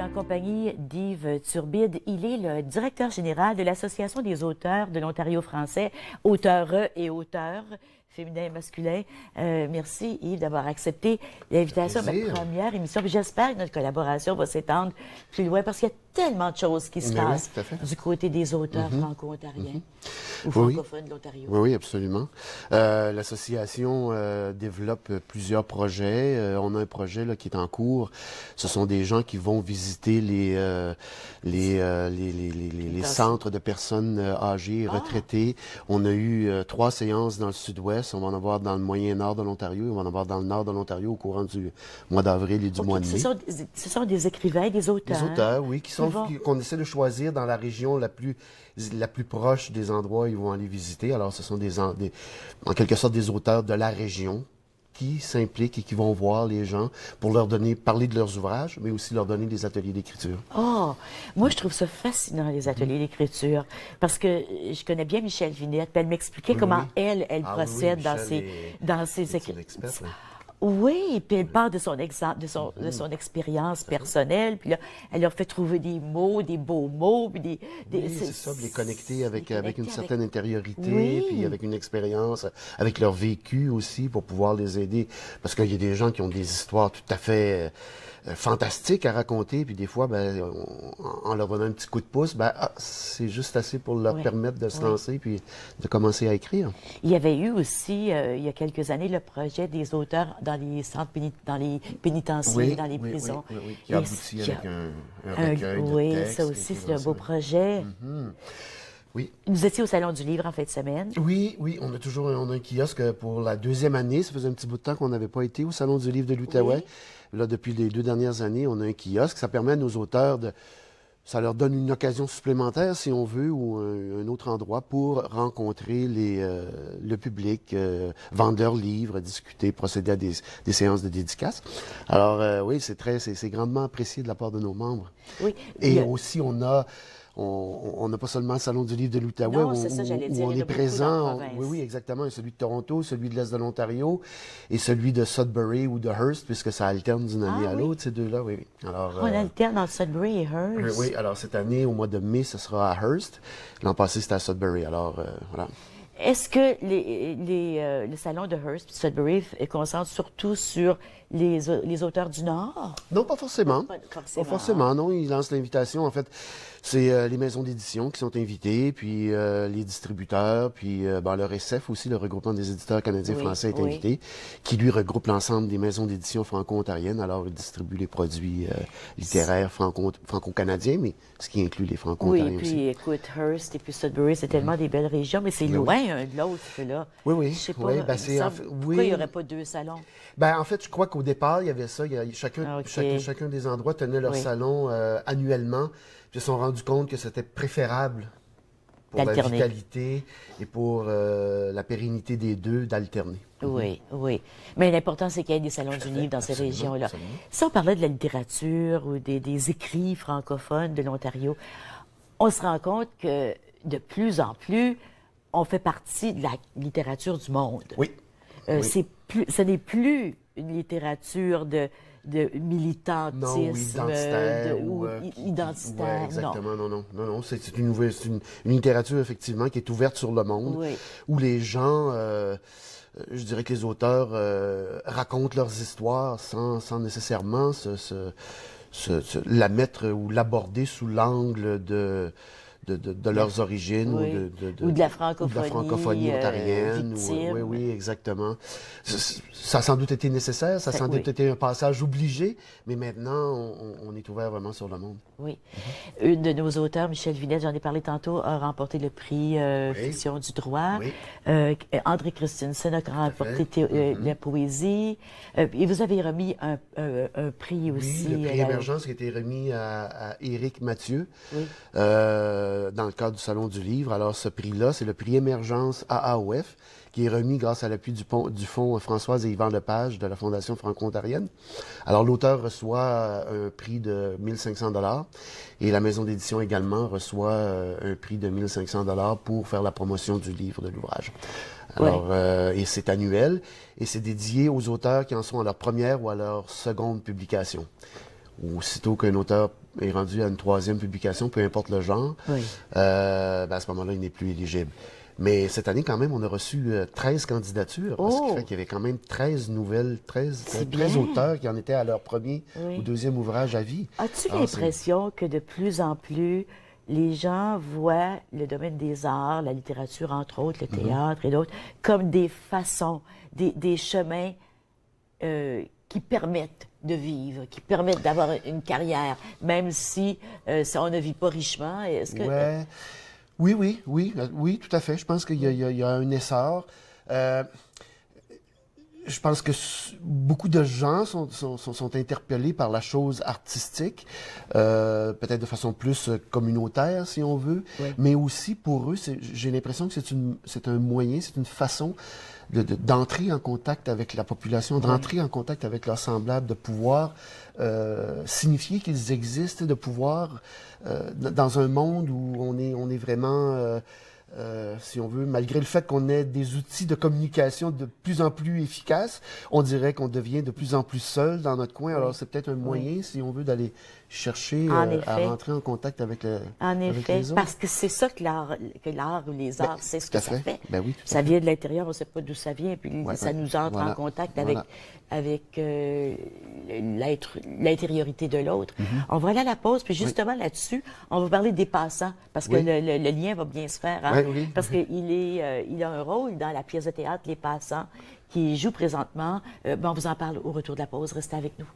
suis en compagnie d'Yves Turbide. Il est le directeur général de l'Association des auteurs de l'Ontario français, auteurs et auteurs, féminin et masculin. Merci Yves d'avoir accepté l'invitation à ma première émission. Puis j'espère que notre collaboration va s'étendre plus loin parce qu'il y a tellement de choses qui se passent du côté des auteurs franco-ontariens ou francophones de l'Ontario. Oui, absolument. L'association développe plusieurs projets. On a un projet là, qui est en cours. Ce sont des gens qui vont visiter les centres de personnes âgées, retraitées. On a eu 3 séances dans le sud-ouest. On va en avoir dans le moyen-nord de l'Ontario. On va en avoir dans le nord de l'Ontario au courant du mois d'avril et du mois de mai. Ce sont des écrivains, des auteurs. Des auteurs, oui, qu'on essaie de choisir dans la région la plus proche des endroits où ils vont aller visiter. Alors, ce sont en quelque sorte des auteurs de la région qui s'impliquent et qui vont voir les gens pour leur parler de leurs ouvrages, mais aussi leur donner des ateliers d'écriture. Oh, moi, je trouve ça fascinant, les ateliers d'écriture, parce que je connais bien Michèle Vinette, puis elle m'expliquait comment elle procède dans ses écritures. Oui, puis elle parle de son exemple, de son expérience personnelle, puis là, elle leur fait trouver des mots, des beaux mots, puis c'est ça, les connecter avec une certaine intériorité, puis avec une expérience, avec leur vécu aussi, pour pouvoir les aider. Parce qu'il y a des gens qui ont des histoires tout à fait fantastiques à raconter, puis des fois, en leur donnant un petit coup de pouce, c'est juste assez pour leur permettre de se lancer, puis de commencer à écrire. Il y avait eu aussi, il y a quelques années, le projet des auteurs dans les centres, dans les pénitenciers, dans les prisons. Oui, qui a abouti avec un recueil de textes. Ça aussi, c'est un beau projet. Oui. Vous étiez au Salon du Livre en fin de semaine. Oui, on a un kiosque pour la 2e année. Ça faisait un petit bout de temps qu'on n'avait pas été au Salon du Livre de l'Outaouais. Là, depuis les 2 dernières années, on a un kiosque. Ça permet à nos auteurs ça leur donne une occasion supplémentaire, si on veut, ou un autre endroit pour rencontrer le public, vendre leurs livres, discuter, procéder à des séances de dédicaces. Alors, oui, c'est grandement apprécié de la part de nos membres. Oui. Et aussi, on n'a pas seulement le Salon du Livre de l'Outaouais où on est présent. Oui, exactement. Celui de Toronto, celui de l'Est de l'Ontario et celui de Sudbury ou de Hearst, puisque ça alterne d'une année à l'autre, ces deux-là. Oui. Alors, on alterne entre Sudbury et Hearst. Oui, alors cette année, au mois de mai, ce sera à Hearst. L'an passé, c'était à Sudbury. Alors, voilà. Est-ce que le salon de Hearst et Sudbury concentre surtout sur les auteurs du Nord? Non, pas forcément. Pas forcément, non. Ils lancent l'invitation. En fait, c'est les maisons d'édition qui sont invitées, puis les distributeurs, puis le RSF aussi, le regroupement des éditeurs canadiens-français est invité, qui lui regroupe l'ensemble des maisons d'édition franco-ontariennes. Alors, il distribue les produits littéraires franco-canadiens, mais ce qui inclut les franco-ontariens aussi. Oui, puis écoute, Hearst et puis Sudbury, c'est tellement des belles régions, mais c'est loin un de l'autre, là. Oui. Je sais pas, pourquoi il n'y aurait pas 2 salons? En fait, je crois qu'au départ, il y avait ça. Chacun des endroits tenait leur salon annuellement. Puis ils se sont rendus compte que c'était préférable pour la vitalité et pour la pérennité des deux d'alterner. Oui. Mais l'important, c'est qu'il y ait des salons du livre dans ces régions-là. Si on parlait de la littérature ou des écrits francophones de l'Ontario, on se rend compte que de plus en plus, on fait partie de la littérature du monde. Oui. Ce n'est plus une littérature de militantisme, identitaire. Exactement, non. C'est une littérature, effectivement, qui est ouverte sur le monde, où les gens, je dirais que les auteurs racontent leurs histoires sans nécessairement la mettre ou l'aborder sous l'angle de leurs origines ou de la francophonie ontarienne. Oui, exactement. Ça a sans doute été nécessaire, ça a sans doute été un passage obligé, mais maintenant, on est ouvert vraiment sur le monde. Oui. Une de nos auteurs, Michèle Vinette, j'en ai parlé tantôt, a remporté le prix Fiction du droit. André Christensen a remporté la poésie. Et vous avez remis un prix aussi. Oui, le prix Émergence qui a été remis à Éric Mathieu. Dans le cadre du Salon du Livre. Alors, ce prix-là, c'est le prix Émergence AAOF, qui est remis grâce à l'appui du Fonds Françoise et Yvan Lepage de la Fondation franco-ontarienne. Alors, l'auteur reçoit un prix de 1 500 $ et la maison d'édition également reçoit un prix de 1 500 $ pour faire la promotion du livre, de l'ouvrage. Alors, et c'est annuel et c'est dédié aux auteurs qui en sont à leur première ou à leur seconde publication. aussitôt qu'un auteur est rendu à une 3e publication, peu importe le genre, Oui. à ce moment-là, il n'est plus éligible. Mais cette année, quand même, on a reçu 13 candidatures, ce qui fait qu'il y avait quand même 13 nouvelles, 13 auteurs qui en étaient à leur premier ou deuxième ouvrage à vie. As-tu l'impression que de plus en plus, les gens voient le domaine des arts, la littérature, entre autres, le théâtre et d'autres, comme des façons, des chemins qui permettent de vivre, qui permettent d'avoir une carrière, même si on ne vit pas richement? Est-ce que... Oui, tout à fait. Je pense qu'il y a un essor. Je pense que beaucoup de gens sont interpellés par la chose artistique, peut-être de façon plus communautaire, si on veut, mais aussi pour eux, j'ai l'impression que c'est un moyen, c'est une façon d'entrer en contact avec la population, d'entrer en contact avec leurs semblables, de pouvoir signifier qu'ils existent, de pouvoir, dans un monde où on est vraiment... si on veut, malgré le fait qu'on ait des outils de communication de plus en plus efficaces, on dirait qu'on devient de plus en plus seul dans notre coin. Alors, c'est peut-être un moyen, si on veut, d'aller chercher à rentrer en contact avec, avec les autres. Parce que c'est ça que l'art ou les arts, c'est ce que ça fait. Ben oui, ça vient de l'intérieur, on ne sait pas d'où ça vient, puis ça nous entre en contact avec l'intériorité de l'autre. On va aller à la pause, puis justement là-dessus, on va parler des passants, parce que le lien va bien se faire. Hein? Parce qu'il a un rôle dans la pièce de théâtre Les Passants, qui joue présentement. On vous en parle au retour de la pause. Restez avec nous.